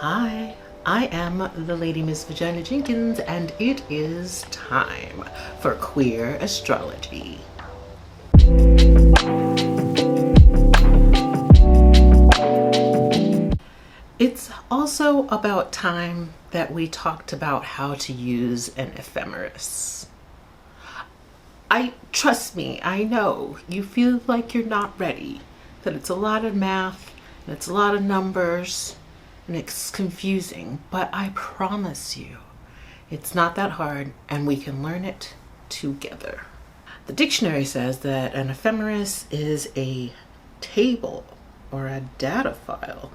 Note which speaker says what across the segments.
Speaker 1: Hi, I am the Lady Miss VaginaJenkins, and it is time for Queer Astrology. It's also about time that we talked about how to use an ephemeris. Trust me, I know you feel like you're not ready, that it's a lot of math, and it's a lot of numbers, and it's confusing, but I promise you, it's not that hard and we can learn it together. The dictionary says that an ephemeris is a table or a data file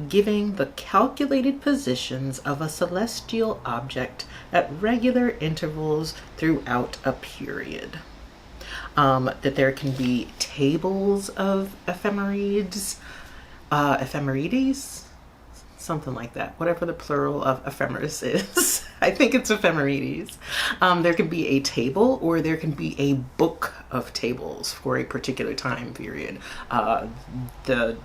Speaker 1: giving the calculated positions of a celestial object at regular intervals throughout a period. That there can be tables of ephemerides, something like that, whatever the plural of ephemeris is. I think it's ephemerides. There can be a table or there can be a book of tables for a particular time period. The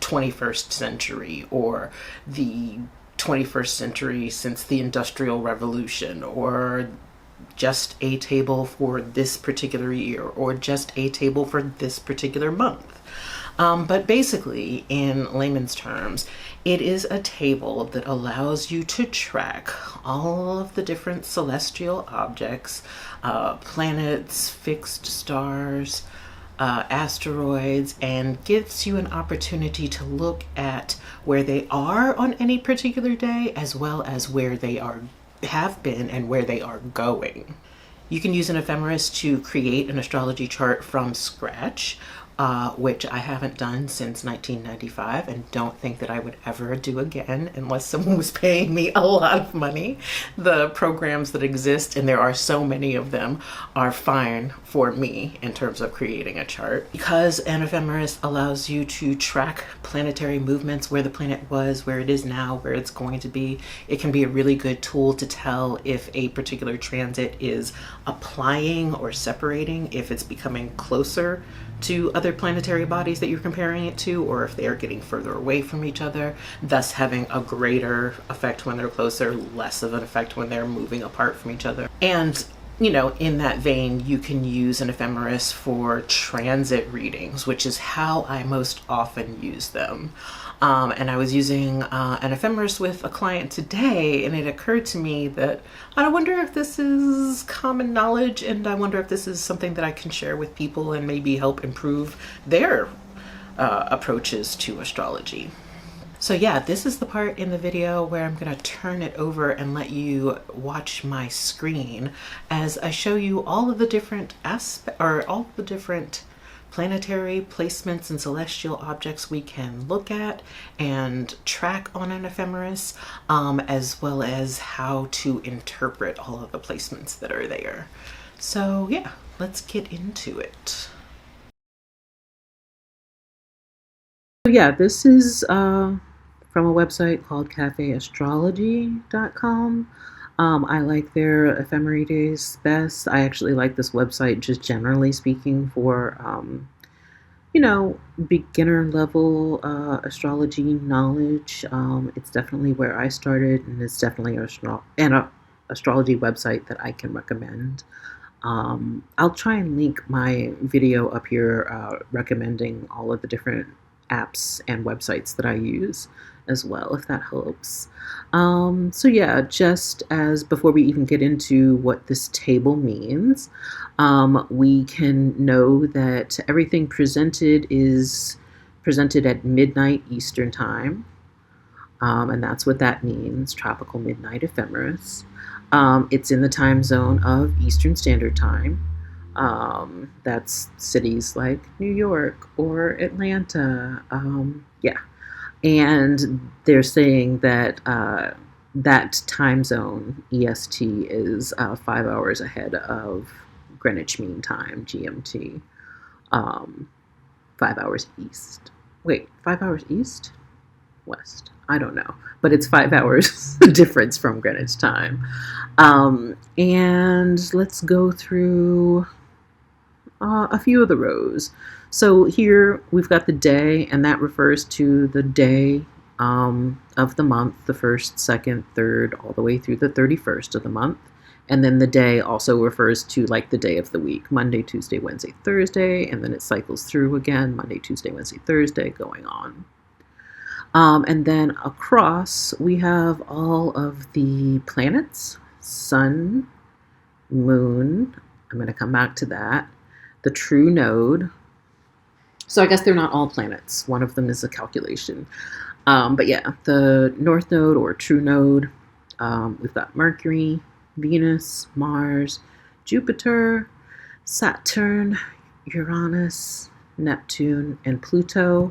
Speaker 1: 21st century, or the 21st century since the Industrial Revolution, or just a table for this particular year, or just a table for this particular month. But basically, in layman's terms, it is a table that allows you to track all of the different celestial objects, planets, fixed stars, asteroids, and gives you an opportunity to look at where they are on any particular day, as well as where they have been and where they are going. You can use an ephemeris to create an astrology chart from scratch, which I haven't done since 1995 and don't think that I would ever do again unless someone was paying me a lot of money. The programs that exist, and there are so many of them, are fine for me in terms of creating a chart. Because an ephemeris allows you to track planetary movements, where the planet was, where it is now, where it's going to be, it can be a really good tool to tell if a particular transit is applying or separating, if it's becoming closer to other planetary bodies that you're comparing it to, or if they are getting further away from each other, thus having a greater effect when they're closer, less of an effect when they're moving apart from each other. And in that vein, you can use an ephemeris for transit readings, which is how I most often use them. And I was using an ephemeris with a client today, and it occurred to me that I wonder if this is common knowledge, and I wonder if this is something that I can share with people and maybe help improve their approaches to astrology. So yeah, this is the part in the video where I'm going to turn it over and let you watch my screen as I show you all of the different planetary placements and celestial objects we can look at and track on an ephemeris, as well as how to interpret all of the placements that are there. So yeah, let's get into it. So yeah, this is from a website called cafeastrology.com. I like their ephemerides best. I actually like this website just generally speaking for, beginner level astrology knowledge. It's definitely where I started, and it's definitely an astrology website that I can recommend. I'll try and link my video up here recommending all of the different apps and websites that I use as well, if that helps. So yeah, just as before we even get into what this table means, we can know that everything presented is presented at midnight Eastern time, and that's what that means, tropical midnight ephemeris. It's in the time zone of Eastern Standard Time. That's cities like New York or Atlanta. Yeah. And they're saying that that time zone, EST, is 5 hours ahead of Greenwich Mean Time, GMT. 5 hours east. Wait, 5 hours east? West? I don't know. But it's 5 hours difference from Greenwich time. And let's go through a few of the rows. So here we've got the day, and that refers to the day
Speaker 2: of the month, the 1st, 2nd, 3rd, all the way through the 31st of the month. And then the day also refers to like the day of the week, Monday, Tuesday, Wednesday, Thursday, and then it cycles through again, Monday, Tuesday, Wednesday, Thursday, going on. And then across, we have all of the planets, sun, moon, I'm going to come back to that, the true node. So I guess they're not all planets. One of them is a calculation. But yeah, the north node or true node, we've got Mercury, Venus, Mars, Jupiter, Saturn, Uranus, Neptune, and Pluto.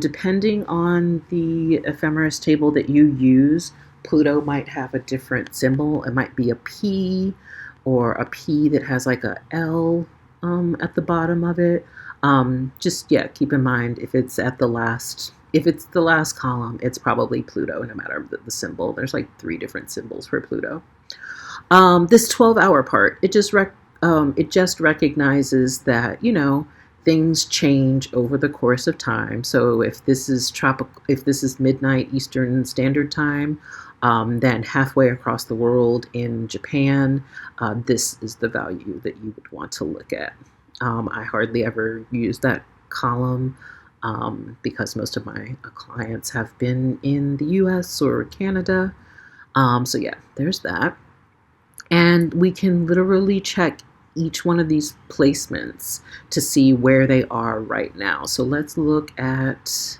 Speaker 2: Depending on the Ephemeris table that you use, Pluto might have a different symbol. It might be a P or a P that has like a L at the bottom of it. Keep in mind if it's the last column, it's probably Pluto, no matter the symbol. There's like 3 different symbols for Pluto. This 12-hour part, it just recognizes that, things change over the course of time. So if this is midnight Eastern Standard Time, then halfway across the world in Japan, this is the value that you would want to look at. I hardly ever use that column because most of my clients have been in the US or Canada. So yeah, there's that. And we can literally check each one of these placements to see where they are right now. So let's look at,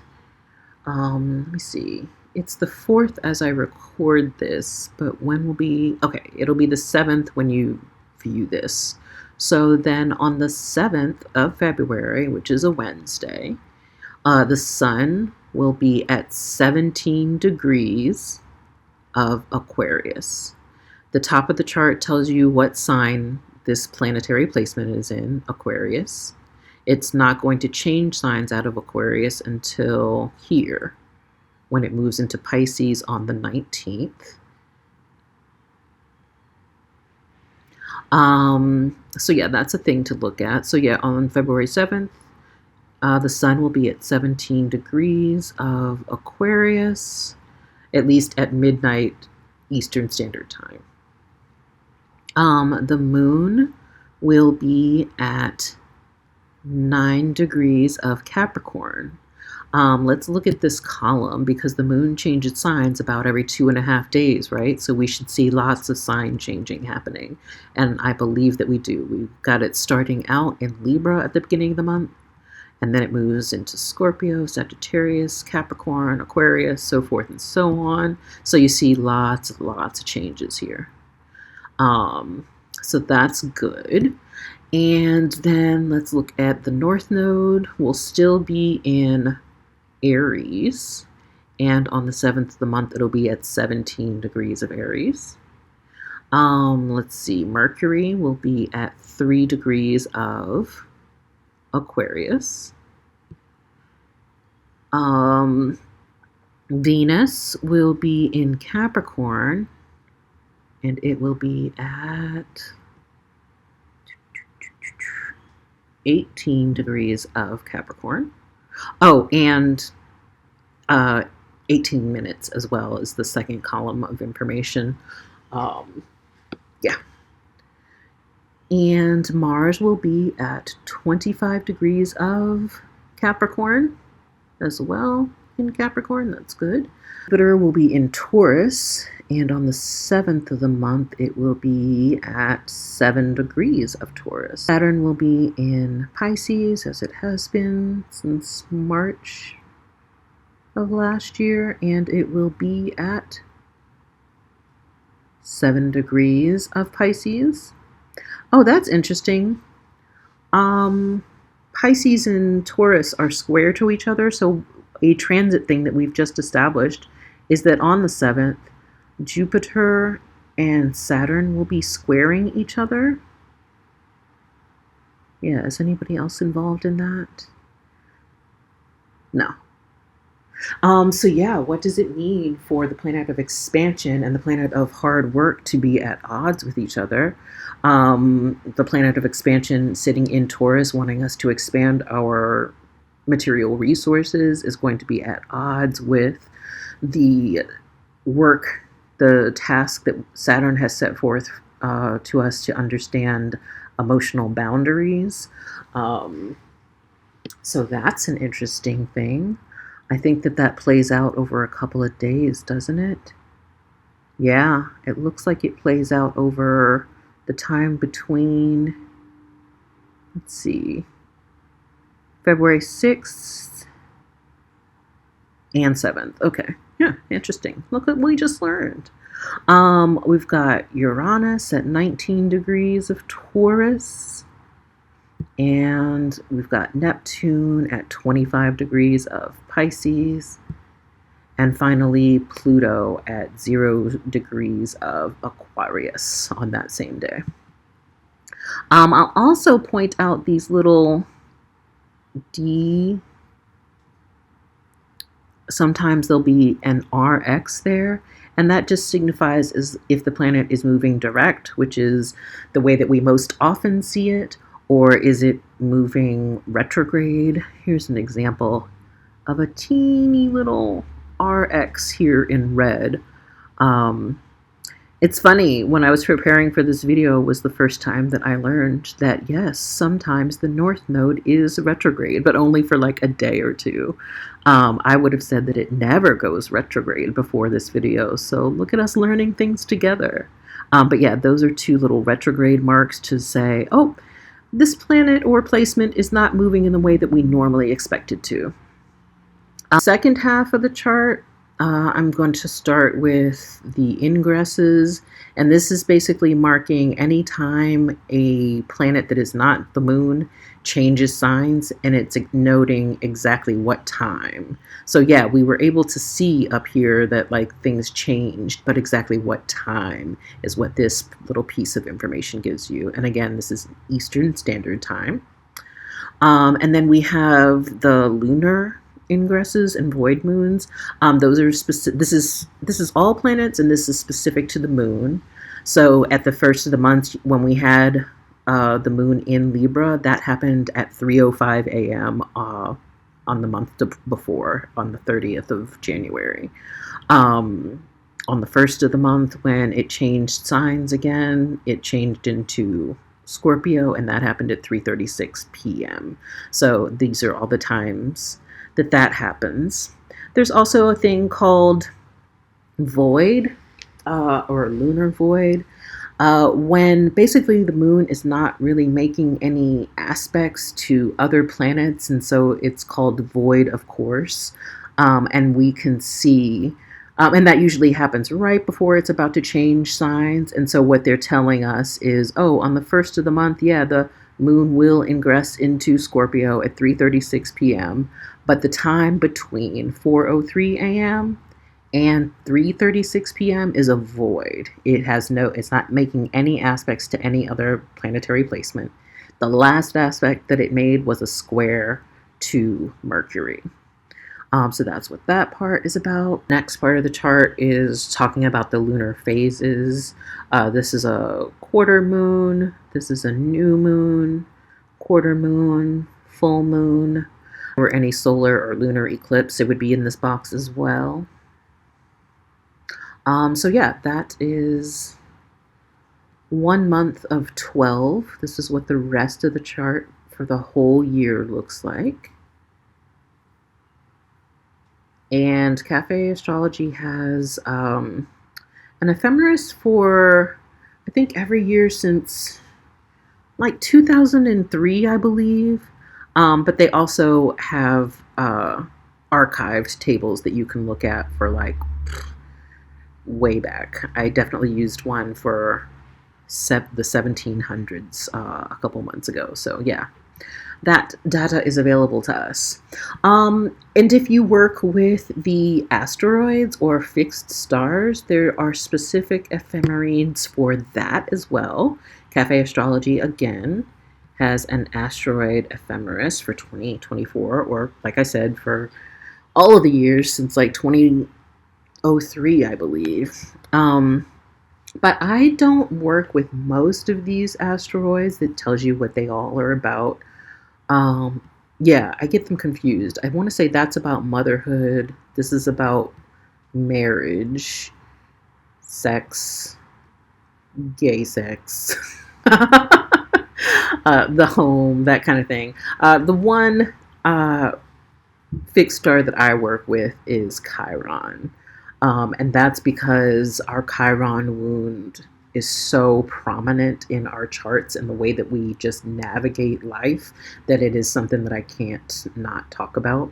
Speaker 2: let me see. It's the 4th as I record this, but it'll be the 7th when you view this. So then on the 7th of February, which is a Wednesday, the sun will be at 17 degrees of Aquarius. The top of the chart tells you what sign this planetary placement is in, Aquarius. It's not going to change signs out of Aquarius until here, when it moves into Pisces on the 19th. So yeah, that's a thing to look at. So yeah, on February 7th, the sun will be at 17 degrees of Aquarius, at least at midnight Eastern Standard Time. The moon will be at 9 degrees of Capricorn. Let's look at this column because the moon changes signs about every 2.5 days, right? So we should see lots of sign changing happening. And I believe that we do. We've got it starting out in Libra at the beginning of the month, and then it moves into Scorpio, Sagittarius, Capricorn, Aquarius, so forth and so on. So you see lots of changes here. So that's good. And then let's look at the North Node. We'll still be in Aries. And on the 7th of the month, it'll be at 17 degrees of Aries. Let's see. Mercury will be at 3 degrees of Aquarius. Venus will be in Capricorn. And it will be at 18 degrees of Capricorn. Oh, and 18 minutes as well as the second column of information. Yeah. And Mars will be at 25 degrees of Capricorn as well in Capricorn. That's good. Jupiter will be in Taurus. And on the 7th of the month, it will be at 7 degrees of Taurus. Saturn will be in Pisces, as it has been since March of last year, and it will be at 7 degrees of Pisces. Oh, that's interesting. Pisces and Taurus are square to each other, so a transit thing that we've just established is that on the 7th, Jupiter and Saturn will be squaring each other. Yeah, is anybody else involved in that? No. So yeah, what does it mean for the planet of expansion and the planet of hard work to be at odds with each other? The planet of expansion sitting in Taurus, wanting us to expand our material resources, is going to be at odds with the work, the task that Saturn has set forth to us to understand emotional boundaries. So that's an interesting thing. I think that plays out over a couple of days, doesn't it? Yeah, it looks like it plays out over the time between, let's see, February 6th and 7th. Okay, yeah, interesting. Look what we just learned. We've got Uranus at 19 degrees of Taurus, and we've got Neptune at 25 degrees of Pisces, and finally Pluto at 0 degrees of Aquarius on that same day. I'll also point out these little sometimes there'll be an RX there, and that just signifies is if the planet is moving direct, which is the way that we most often see it, or is it moving retrograde. Here's an example of a teeny little RX here in red. It's funny, when I was preparing for this video was the first time that I learned that yes, sometimes the North Node is retrograde, but only for like a day or two. I would have said that it never goes retrograde before this video, so look at us learning things together. But yeah, those are two little retrograde marks to say, oh, this planet or placement is not moving in the way that we normally expect it to. Second half of the chart, I'm going to start with the ingresses, and this is basically marking any time a planet that is not the moon changes signs, and it's noting exactly what time. So yeah, we were able to see up here that like things changed, but exactly what time is what this little piece of information gives you. And again, this is Eastern Standard Time. And then we have the lunar ingresses and void moons. Those are specific. This is all planets, and this is specific to the moon. So at the first of the month, when we had the moon in Libra, that happened at 3:05 a.m. On the month before, on the 30th of January. On the first of the month, when it changed signs again, it changed into Scorpio, and that happened at 3:36 p.m. So these are all the times that happens. There's also a thing called void, or lunar void, when basically the moon is not really making any aspects to other planets, and so it's called void, of course. And we can see, and that usually happens right before it's about to change signs. And so what they're telling us is, oh, on the first of the month, yeah, the moon will ingress into Scorpio at 3:36 p.m., but the time between 4:03 a.m. and 3:36 p.m. is a void. It's not making any aspects to any other planetary placement. The last aspect that it made was a square to Mercury. So that's what that part is about. Next part of the chart is talking about the lunar phases. This is a quarter moon. This is a new moon, quarter moon, full moon, or any solar or lunar eclipse. It would be in this box as well. So yeah, that is 1 month of 12. This is what the rest of the chart for the whole year looks like. And Cafe Astrology has an ephemeris for, I think, every year since like 2003, I believe. But they also have archived tables that you can look at for like way back. I definitely used one for the 1700s a couple months ago. So yeah, that data is available to us. And if you work with the asteroids or fixed stars, there are specific ephemerides for that as well. Cafe Astrology, again, has an asteroid ephemeris for 2024, or like I said, for all of the years since like 2003, I believe. But I don't work with most of these asteroids that tells you what they all are about. Yeah, I get them confused. I want to say that's about motherhood. This is about marriage, sex, gay sex, the home, that kind of thing. The one fixed star that I work with is Chiron. And that's because our Chiron wound is so prominent in our charts and the way that we just navigate life that it is something that I can't not talk about.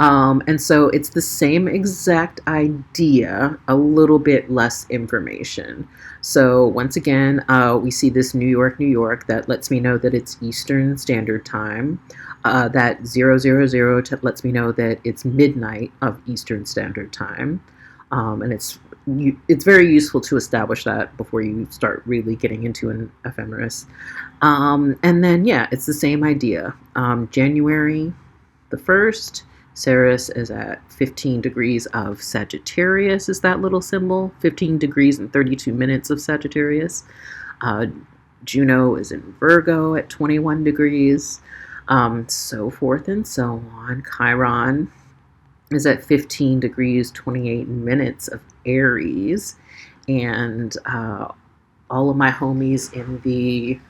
Speaker 2: And so it's the same exact idea, a little bit less information. So once again, we see this New York, New York, that lets me know that it's Eastern Standard Time. That 000 lets me know that it's midnight of Eastern Standard Time. And it's very useful to establish that before you start really getting into an ephemeris. And then, yeah, it's the same idea. January the 1st, Ceres is at 15 degrees of Sagittarius, is that little symbol. 15 degrees and 32 minutes of Sagittarius. Juno is in Virgo at 21 degrees, so forth and so on. Chiron is at 15 degrees, 28 minutes of Aries. And all of my homies in the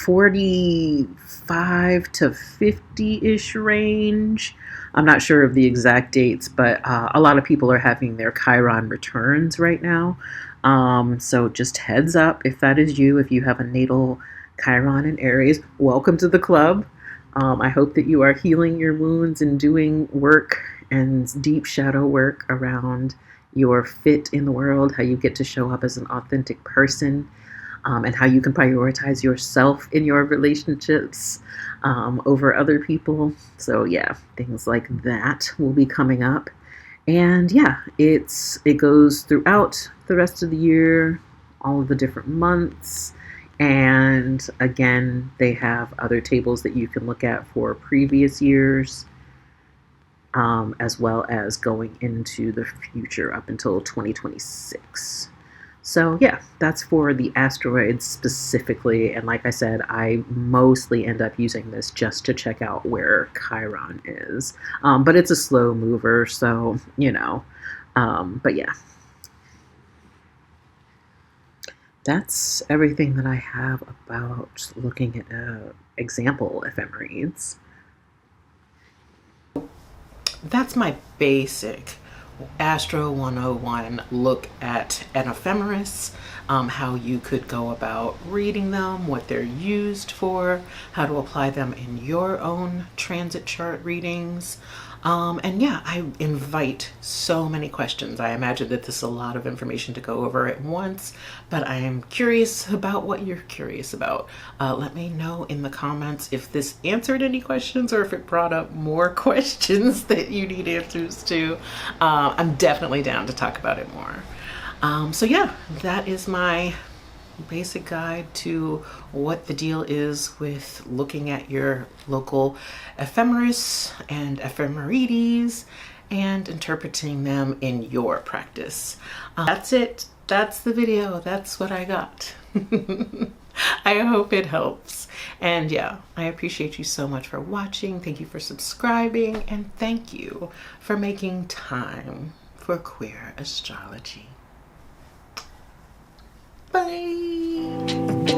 Speaker 2: 45 to 50-ish range. I'm not sure of the exact dates, but a lot of people are having their Chiron returns right now. So just heads up, if that is you, if you have a natal Chiron in Aries, welcome to the club. I hope that you are healing your wounds and doing work and deep shadow work around your fit in the world, how you get to show up as an authentic person. And how you can prioritize yourself in your relationships over other people. So yeah, things like that will be coming up. And yeah, it goes throughout the rest of the year, all of the different months. And again, they have other tables that you can look at for previous years, as well as going into the future up until 2026. So yeah, that's for the asteroids specifically. And like I said, I mostly end up using this just to check out where Chiron is. But it's a slow mover, so, but yeah. That's everything that I have about looking at example ephemerides.
Speaker 1: That's my basic Astro 101 look at an ephemeris, how you could go about reading them, what they're used for, how to apply them in your own transit chart readings. And yeah, I invite so many questions. I imagine that this is a lot of information to go over at once, but I am curious about what you're curious about. Let me know in the comments if this answered any questions or if it brought up more questions that you need answers to. I'm definitely down to talk about it more. So yeah, that is my basic guide to what the deal is with looking at your local ephemeris and ephemerides and interpreting them in your practice. That's it. That's the video. That's what I got. I hope it helps. And yeah, I appreciate you so much for watching. Thank you for subscribing, and thank you for making time for queer astrology. Bye.